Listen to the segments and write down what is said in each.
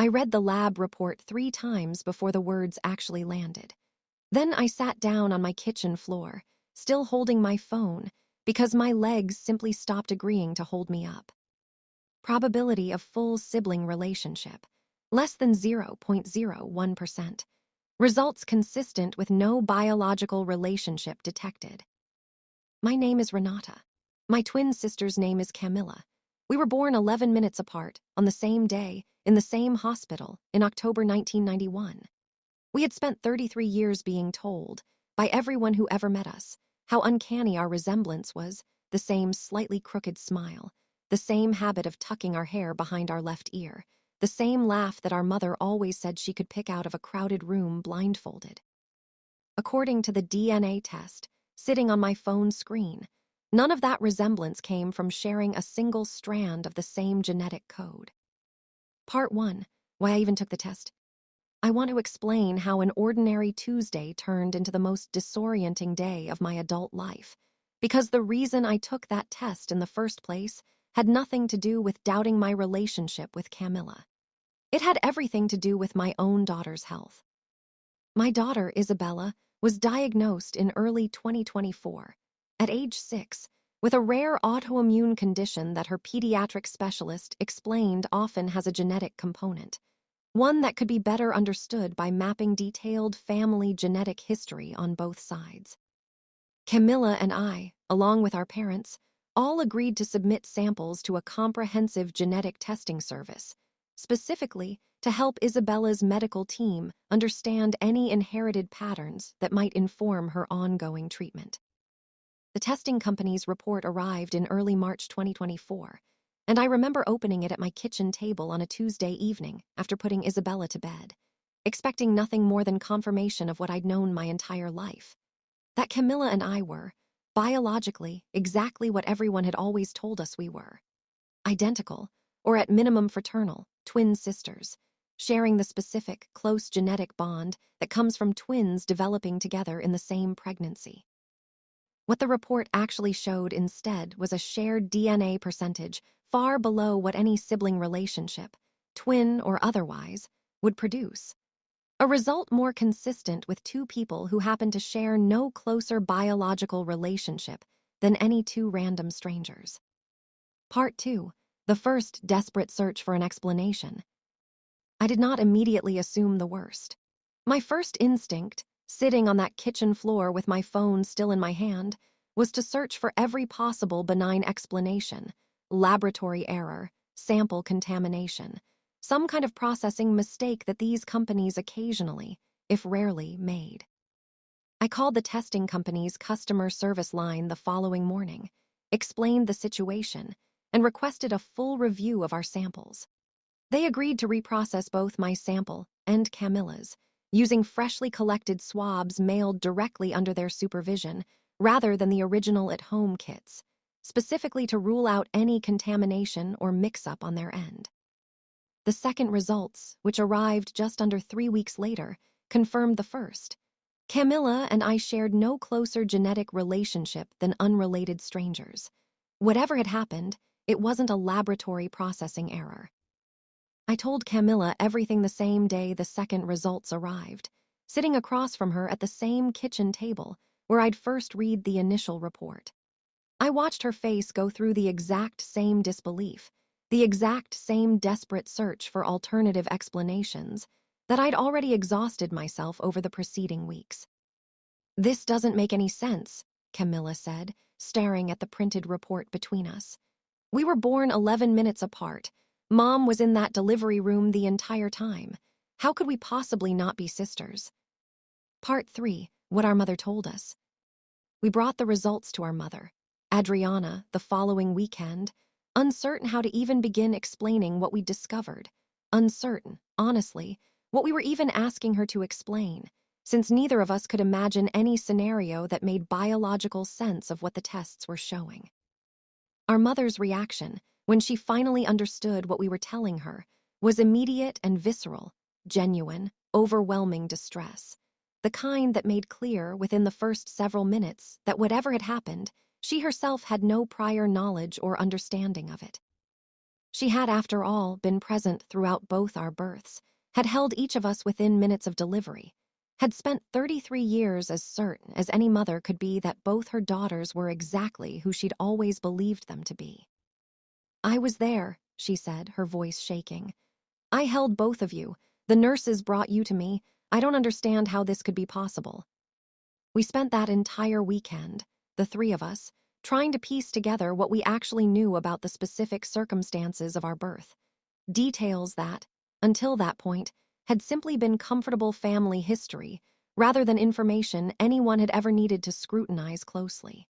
I read the lab report 3 times before the words actually landed. Then I sat down on my kitchen floor, still holding my phone, because my legs simply stopped agreeing to hold me up. Probability of full sibling relationship, less than 0.01%. Results consistent with no biological relationship detected. My name is Renata. My twin sister's name is Camilla. We were born 11 minutes apart, on the same day, in the same hospital, in October 1991. We had spent 33 years being told, by everyone who ever met us, how uncanny our resemblance was, the same slightly crooked smile, the same habit of tucking our hair behind our left ear, the same laugh that our mother always said she could pick out of a crowded room blindfolded. According to the DNA test, sitting on my phone screen, none of that resemblance came from sharing a single strand of the same genetic code. Part 1. Why I even took the test. I want to explain how an ordinary Tuesday turned into the most disorienting day of my adult life, because the reason I took that test in the first place had nothing to do with doubting my relationship with Camilla. It had everything to do with my own daughter's health. My daughter, Isabella, was diagnosed in early 2024, at age 6, with a rare autoimmune condition that her pediatric specialist explained often has a genetic component, one that could be better understood by mapping detailed family genetic history on both sides. Camilla and I, along with our parents, all agreed to submit samples to a comprehensive genetic testing service, specifically to help Isabella's medical team understand any inherited patterns that might inform her ongoing treatment. The testing company's report arrived in early March 2024, and I remember opening it at my kitchen table on a Tuesday evening after putting Isabella to bed, expecting nothing more than confirmation of what I'd known my entire life. That Camilla and I were, biologically, exactly what everyone had always told us we were. Identical, or at minimum fraternal, twin sisters, sharing the specific, close genetic bond that comes from twins developing together in the same pregnancy. What the report actually showed instead was a shared DNA percentage far below what any sibling relationship, twin or otherwise, would produce. A result more consistent with two people who happen to share no closer biological relationship than any two random strangers. Part 2. The first desperate search for an explanation. I did not immediately assume the worst. My first instinct, sitting on that kitchen floor with my phone still in my hand, was to search for every possible benign explanation, laboratory error, sample contamination, some kind of processing mistake that these companies occasionally, if rarely, made. I called the testing company's customer service line the following morning, explained the situation, and requested a full review of our samples. They agreed to reprocess both my sample and Camilla's, using freshly collected swabs mailed directly under their supervision, rather than the original at-home kits, specifically to rule out any contamination or mix-up on their end. The second results, which arrived just under 3 weeks later, confirmed the first. Camilla and I shared no closer genetic relationship than unrelated strangers. Whatever had happened, it wasn't a laboratory processing error. I told Camilla everything the same day the second results arrived, sitting across from her at the same kitchen table where I'd first read the initial report. I watched her face go through the exact same disbelief, the exact same desperate search for alternative explanations that I'd already exhausted myself over the preceding weeks. "This doesn't make any sense," Camilla said, staring at the printed report between us. "We were born 11 minutes apart. Mom was in that delivery room the entire time. How could we possibly not be sisters?" Part 3. What our mother told us. We brought the results to our mother, Adriana, the following weekend, uncertain how to even begin explaining what we'd discovered. Uncertain, honestly, what we were even asking her to explain, since neither of us could imagine any scenario that made biological sense of what the tests were showing. Our mother's reaction, when she finally understood what we were telling her, was immediate and visceral, genuine, overwhelming distress, the kind that made clear within the first several minutes that whatever had happened, she herself had no prior knowledge or understanding of it. She had, after all, been present throughout both our births, had held each of us within minutes of delivery, had spent 33 years as certain as any mother could be that both her daughters were exactly who she'd always believed them to be. "I was there," she said, her voice shaking. "I held both of you. The nurses brought you to me. I don't understand how this could be possible." We spent that entire weekend, the three of us, trying to piece together what we actually knew about the specific circumstances of our birth. Details that, until that point, had simply been comfortable family history, rather than information anyone had ever needed to scrutinize closely.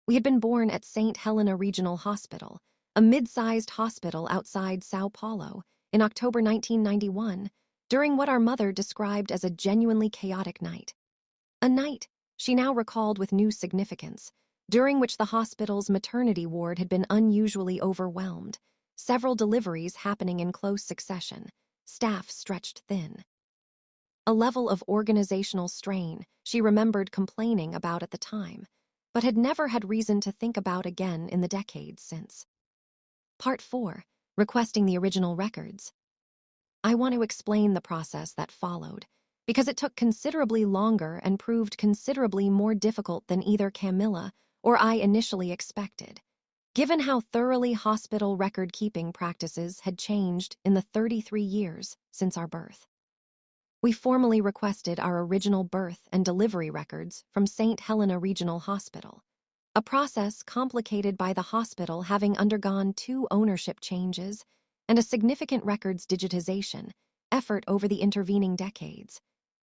We had been born at St. Helena Regional Hospital, a mid-sized hospital outside Sao Paulo, in October 1991, during what our mother described as a genuinely chaotic night. A night, she now recalled with new significance, during which the hospital's maternity ward had been unusually overwhelmed, several deliveries happening in close succession, staff stretched thin. A level of organizational strain she remembered complaining about at the time, but had never had reason to think about again in the decades since. Part 4. Requesting the original records. I want to explain the process that followed, because it took considerably longer and proved considerably more difficult than either Camilla or I initially expected, given how thoroughly hospital record-keeping practices had changed in the 33 years since our birth. We formally requested our original birth and delivery records from St. Helena Regional Hospital, a process complicated by the hospital having undergone 2 ownership changes and a significant records digitization effort over the intervening decades,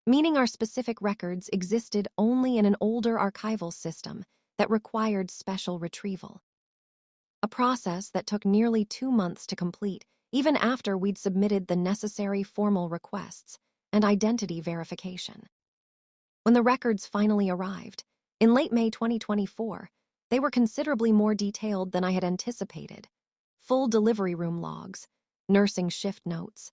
meaning our specific records existed only in an older archival system that required special retrieval. A process that took nearly 2 months to complete, even after we'd submitted the necessary formal requests and identity verification. When the records finally arrived, in late May 2024, they were considerably more detailed than I had anticipated. Full delivery room logs, nursing shift notes,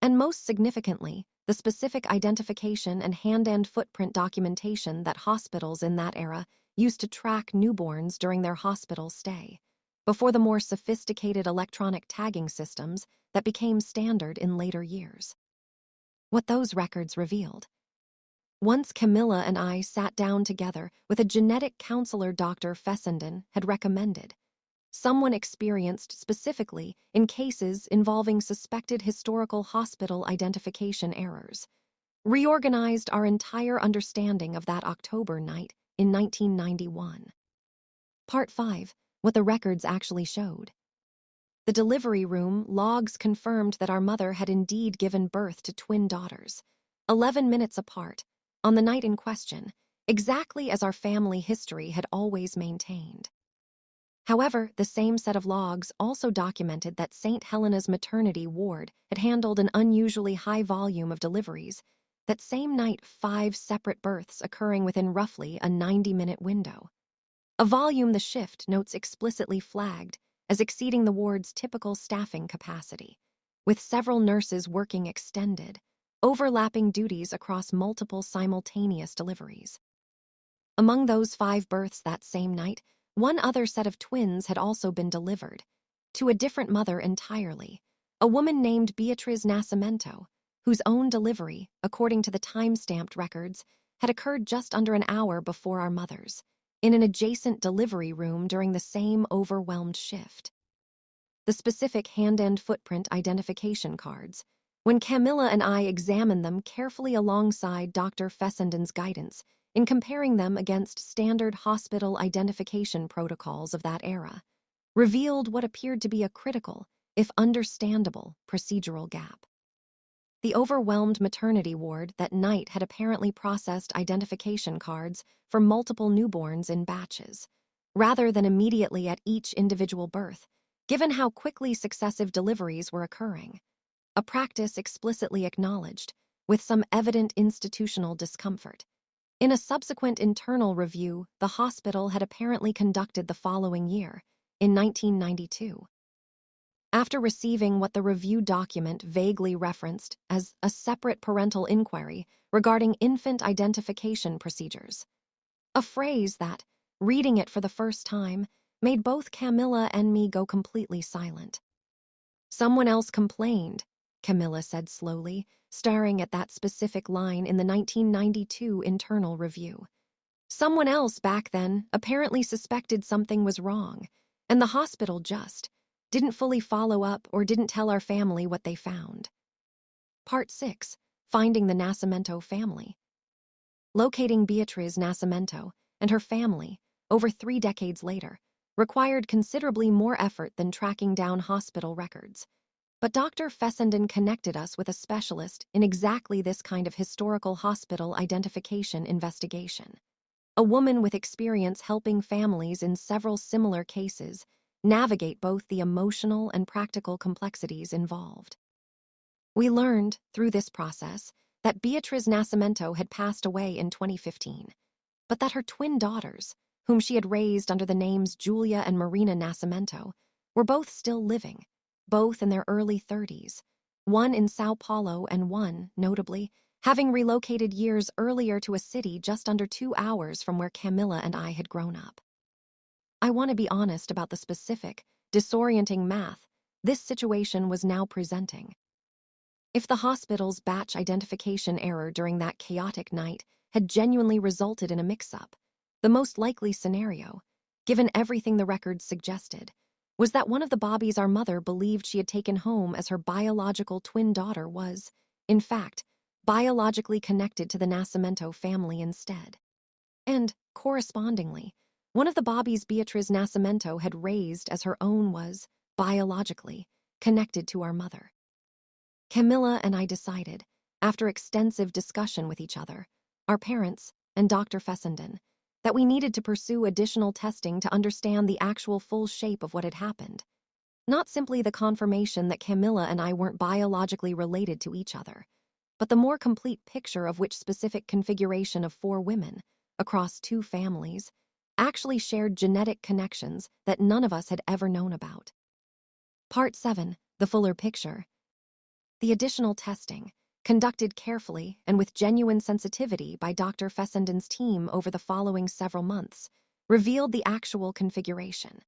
and most significantly, the specific identification and hand and footprint documentation that hospitals in that era used to track newborns during their hospital stay, before the more sophisticated electronic tagging systems that became standard in later years. What those records revealed. Once Camilla and I sat down together with a genetic counselor Dr. Fessenden had recommended, someone experienced specifically in cases involving suspected historical hospital identification errors, reorganized our entire understanding of that October night in 1991. Part 5. What the records actually showed. The delivery room logs confirmed that our mother had indeed given birth to twin daughters, 11 minutes apart, on the night in question, exactly as our family history had always maintained. However, the same set of logs also documented that St. Helena's maternity ward had handled an unusually high volume of deliveries, that same night 5 separate births occurring within roughly a 90-minute window. A volume the shift notes explicitly flagged as exceeding the ward's typical staffing capacity, with several nurses working extended, overlapping duties across multiple simultaneous deliveries. Among those 5 births that same night, one other set of twins had also been delivered, to a different mother entirely, a woman named Beatriz Nascimento, whose own delivery, according to the time-stamped records, had occurred just under an hour before our mother's, in an adjacent delivery room during the same overwhelmed shift. The specific hand and footprint identification cards, when Camilla and I examined them carefully alongside Dr. Fessenden's guidance in comparing them against standard hospital identification protocols of that era, revealed what appeared to be a critical, if understandable, procedural gap. The overwhelmed maternity ward that night had apparently processed identification cards for multiple newborns in batches, rather than immediately at each individual birth, given how quickly successive deliveries were occurring, a practice explicitly acknowledged, with some evident institutional discomfort. In a subsequent internal review, the hospital had apparently conducted the following year, in 1992. After receiving what the review document vaguely referenced as a separate parental inquiry regarding infant identification procedures, a phrase that, reading it for the first time, made both Camilla and me go completely silent. Someone else complained, Camilla said slowly, staring at that specific line in the 1992 internal review. Someone else back then apparently suspected something was wrong, and the hospital just didn't fully follow up or didn't tell our family what they found. Part 6. Finding the Nascimento family. Locating Beatriz Nascimento and her family, over 3 decades later, required considerably more effort than tracking down hospital records. But Dr. Fessenden connected us with a specialist in exactly this kind of historical hospital identification investigation. A woman with experience helping families in several similar cases navigate both the emotional and practical complexities involved. We learned, through this process, that Beatriz Nascimento had passed away in 2015, but that her twin daughters, whom she had raised under the names Julia and Marina Nascimento, were both still living, both in their early 30s, one in Sao Paulo and one, notably, having relocated years earlier to a city just under 2 hours from where Camilla and I had grown up. I want to be honest about the specific, disorienting math this situation was now presenting. If the hospital's batch identification error during that chaotic night had genuinely resulted in a mix-up, the most likely scenario, given everything the records suggested, was that one of the Bobbies our mother believed she had taken home as her biological twin daughter was, in fact, biologically connected to the Nascimento family instead. And, correspondingly, one of the Bobbies Beatriz Nascimento had raised as her own was, biologically, connected to our mother. Camilla and I decided, after extensive discussion with each other, our parents, and Dr. Fessenden, that we needed to pursue additional testing to understand the actual full shape of what had happened. Not simply the confirmation that Camilla and I weren't biologically related to each other, but the more complete picture of which specific configuration of 4 women, across 2 families, actually shared genetic connections that none of us had ever known about. Part 7. The fuller picture. The additional testing, conducted carefully and with genuine sensitivity by Dr. Fessenden's team over the following several months, revealed the actual configuration.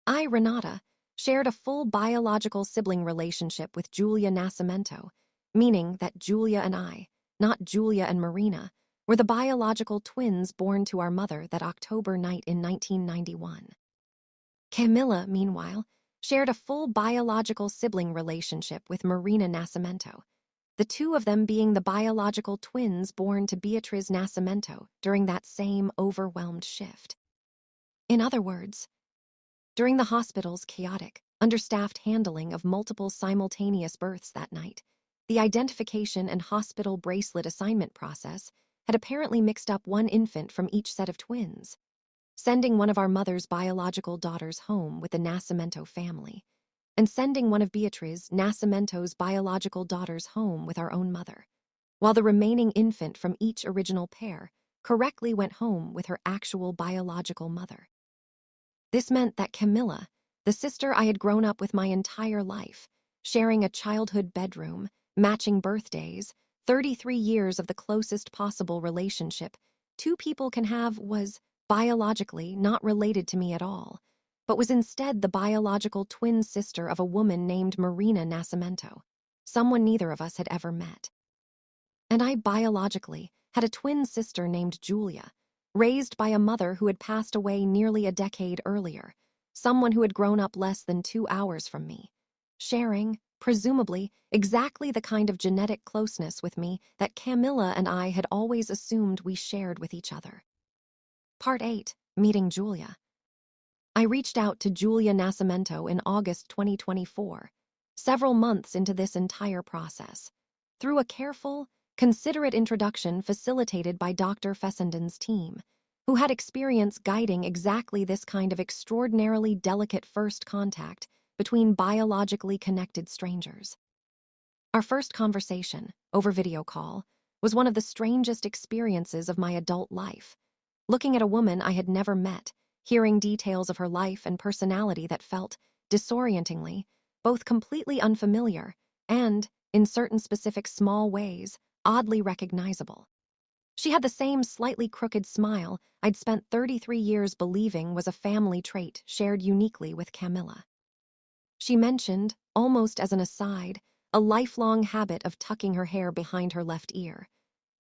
I, Renata, shared a full biological sibling relationship with Julia Nascimento, meaning that Julia and I, not Julia and Marina, were the biological twins born to our mother that October night in 1991. Camilla, meanwhile, shared a full biological sibling relationship with Marina Nascimento, the 2 of them being the biological twins born to Beatriz Nascimento during that same overwhelmed shift. In other words, during the hospital's chaotic, understaffed handling of multiple simultaneous births that night, the identification and hospital bracelet assignment process had apparently mixed up one infant from each set of twins, sending one of our mother's biological daughters home with the Nascimento family, and sending one of Beatriz Nascimento's biological daughters home with our own mother, while the remaining infant from each original pair correctly went home with her actual biological mother. This meant that Camilla, the sister I had grown up with my entire life, sharing a childhood bedroom, matching birthdays, 33 years of the closest possible relationship 2 people can have, was biologically not related to me at all, but was instead the biological twin sister of a woman named Marina Nascimento, someone neither of us had ever met. And I biologically had a twin sister named Julia, raised by a mother who had passed away nearly a decade earlier, someone who had grown up less than 2 hours from me, sharing, presumably, exactly the kind of genetic closeness with me that Camilla and I had always assumed we shared with each other. Part 8. Meeting Julia. I reached out to Julia Nascimento in August 2024, several months into this entire process, through a careful, considerate introduction facilitated by Dr. Fessenden's team, who had experience guiding exactly this kind of extraordinarily delicate first contact between biologically connected strangers. Our first conversation, over video call, was one of the strangest experiences of my adult life, looking at a woman I had never met, hearing details of her life and personality that felt, disorientingly, both completely unfamiliar and, in certain specific small ways, oddly recognizable. She had the same slightly crooked smile I'd spent 33 years believing was a family trait shared uniquely with Camilla. She mentioned, almost as an aside, a lifelong habit of tucking her hair behind her left ear,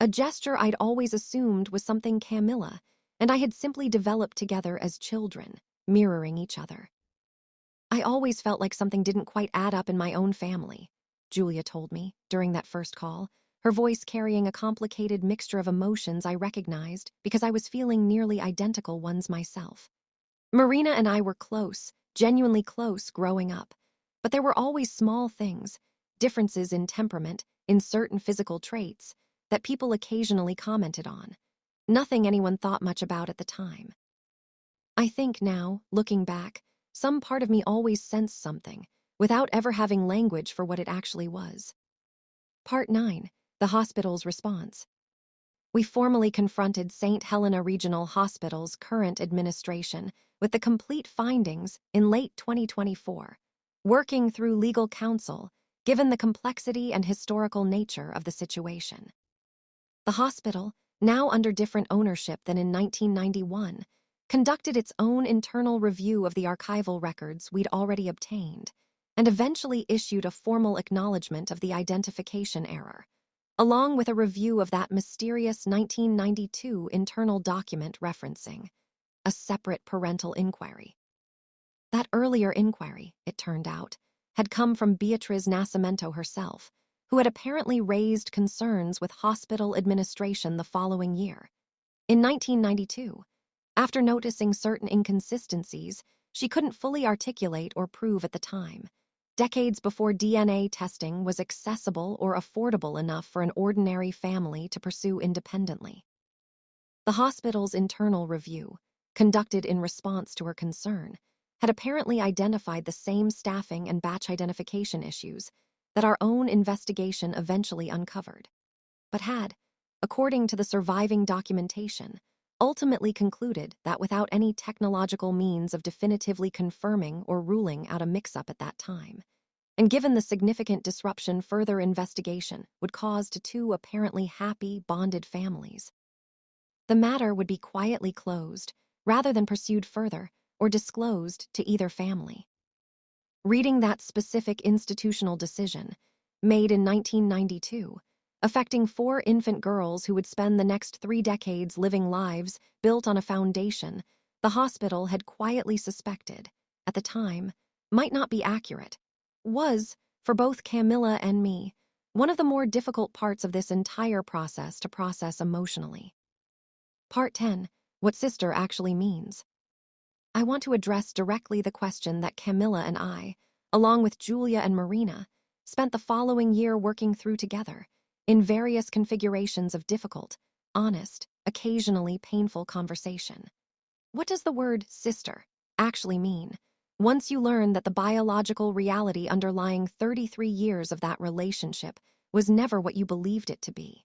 a gesture I'd always assumed was something Camilla and I had simply developed together as children, mirroring each other. I always felt like something didn't quite add up in my own family, Julia told me during that first call, her voice carrying a complicated mixture of emotions I recognized because I was feeling nearly identical ones myself. Marina and I were close, genuinely close growing up, but there were always small things, differences in temperament, in certain physical traits, that people occasionally commented on. Nothing anyone thought much about at the time. I think now, looking back, some part of me always sensed something, without ever having language for what it actually was. Part 9. The hospital's response. We formally confronted St. Helena Regional Hospital's current administration with the complete findings in late 2024, working through legal counsel, given the complexity and historical nature of the situation. The hospital, now under different ownership than in 1991, conducted its own internal review of the archival records we'd already obtained, and eventually issued a formal acknowledgement of the identification error, along with a review of that mysterious 1992 internal document referencing a separate parental inquiry. That earlier inquiry, it turned out, had come from Beatriz Nascimento herself, who had apparently raised concerns with hospital administration the following year. In 1992, after noticing certain inconsistencies she couldn't fully articulate or prove at the time, decades before DNA testing was accessible or affordable enough for an ordinary family to pursue independently. The hospital's internal review, conducted in response to her concern, had apparently identified the same staffing and batch identification issues that our own investigation eventually uncovered, but had, according to the surviving documentation, ultimately concluded that without any technological means of definitively confirming or ruling out a mix-up at that time, and given the significant disruption further investigation would cause to two apparently happy, bonded families, the matter would be quietly closed rather than pursued further or disclosed to either family. Reading that specific institutional decision, made in 1992, affecting 4 infant girls who would spend the next 3 decades living lives built on a foundation the hospital had quietly suspected, at the time, might not be accurate, was, for both Camilla and me, one of the more difficult parts of this entire process to process emotionally. Part 10. What sister actually means. I want to address directly the question that Camilla and I, along with Julia and Marina, spent the following year working through together, in various configurations of difficult, honest, occasionally painful conversation. What does the word sister actually mean, once you learn that the biological reality underlying 33 years of that relationship was never what you believed it to be?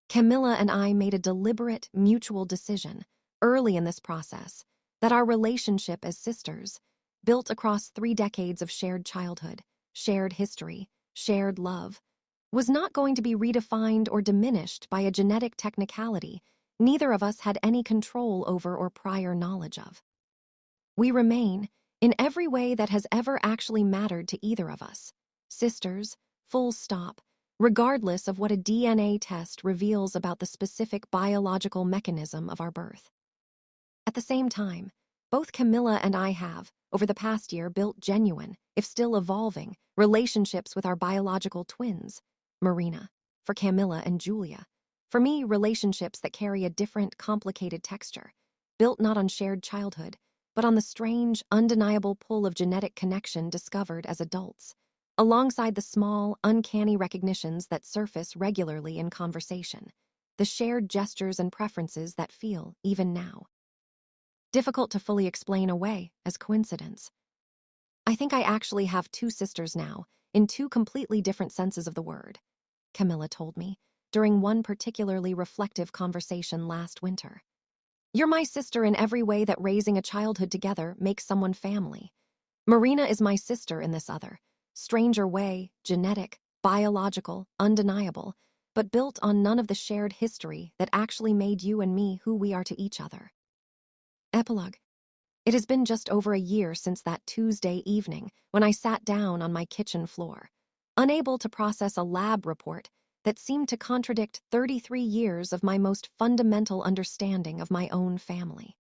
Camilla and I made a deliberate, mutual decision, early in this process, that our relationship as sisters, built across 3 decades of shared childhood, shared history, shared love, was not going to be redefined or diminished by a genetic technicality neither of us had any control over or prior knowledge of. We remain, in every way that has ever actually mattered to either of us, sisters, full stop, regardless of what a DNA test reveals about the specific biological mechanism of our birth. At the same time, both Camilla and I have, over the past year, built genuine, if still evolving, relationships with our biological twins, Marina, for Camilla and Julia. For me, relationships that carry a different, complicated texture, built not on shared childhood, but on the strange, undeniable pull of genetic connection discovered as adults, alongside the small, uncanny recognitions that surface regularly in conversation, the shared gestures and preferences that feel, even now, difficult to fully explain away as coincidence. I think I actually have 2 sisters now, in 2 completely different senses of the word, Camilla told me during one particularly reflective conversation last winter. You're my sister in every way that raising a childhood together makes someone family. Marina is my sister in this other, stranger way, genetic, biological, undeniable, but built on none of the shared history that actually made you and me who we are to each other. Epilogue. It has been just over a year since that Tuesday evening when I sat down on my kitchen floor, unable to process a lab report that seemed to contradict 33 years of my most fundamental understanding of my own family.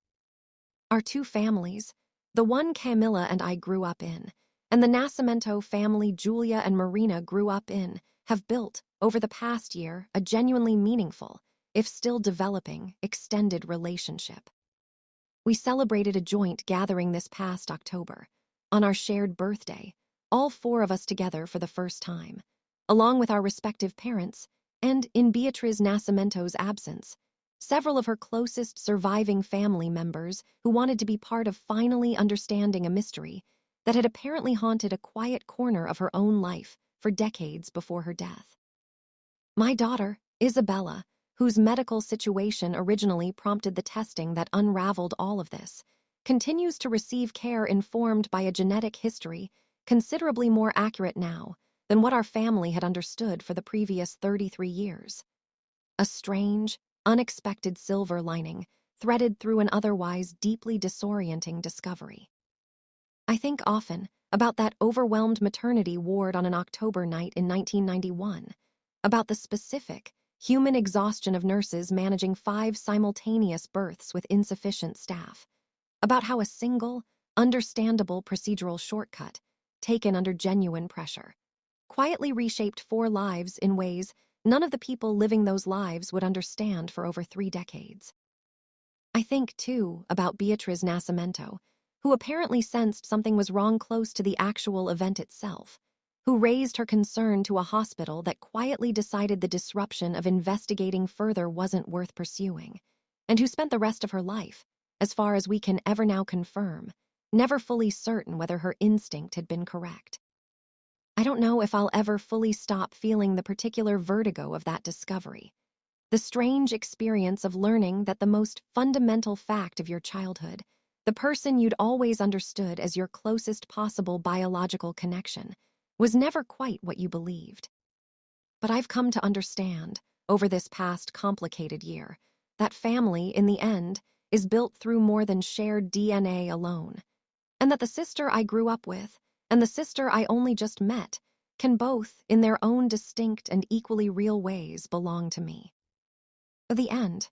Our two families, the one Camilla and I grew up in, and the Nascimento family Julia and Marina grew up in, have built, over the past year, a genuinely meaningful, if still developing, extended relationship. We celebrated a joint gathering this past October, on our shared birthday, all four of us together for the first time, along with our respective parents, and, in Beatriz Nascimento's absence, several of her closest surviving family members who wanted to be part of finally understanding a mystery that had apparently haunted a quiet corner of her own life for decades before her death. My daughter, Isabella, whose medical situation originally prompted the testing that unraveled all of this, continues to receive care informed by a genetic history considerably more accurate now than what our family had understood for the previous 33 years. A strange, unexpected silver lining threaded through an otherwise deeply disorienting discovery. I think often about that overwhelmed maternity ward on an October night in 1991, about the specific, human exhaustion of nurses managing 5 simultaneous births with insufficient staff, about how a single, understandable procedural shortcut, taken under genuine pressure, quietly reshaped 4 lives in ways none of the people living those lives would understand for over 3 decades. I think, too, about Beatriz Nascimento, who apparently sensed something was wrong close to the actual event itself, who raised her concern to a hospital that quietly decided the disruption of investigating further wasn't worth pursuing, and who spent the rest of her life, as far as we can ever now confirm, never fully certain whether her instinct had been correct. I don't know if I'll ever fully stop feeling the particular vertigo of that discovery, the strange experience of learning that the most fundamental fact of your childhood, the person you'd always understood as your closest possible biological connection, was never quite what you believed. But I've come to understand, over this past complicated year, that family, in the end, is built through more than shared DNA alone, and that the sister I grew up with and the sister I only just met can both, in their own distinct and equally real ways, belong to me. The end.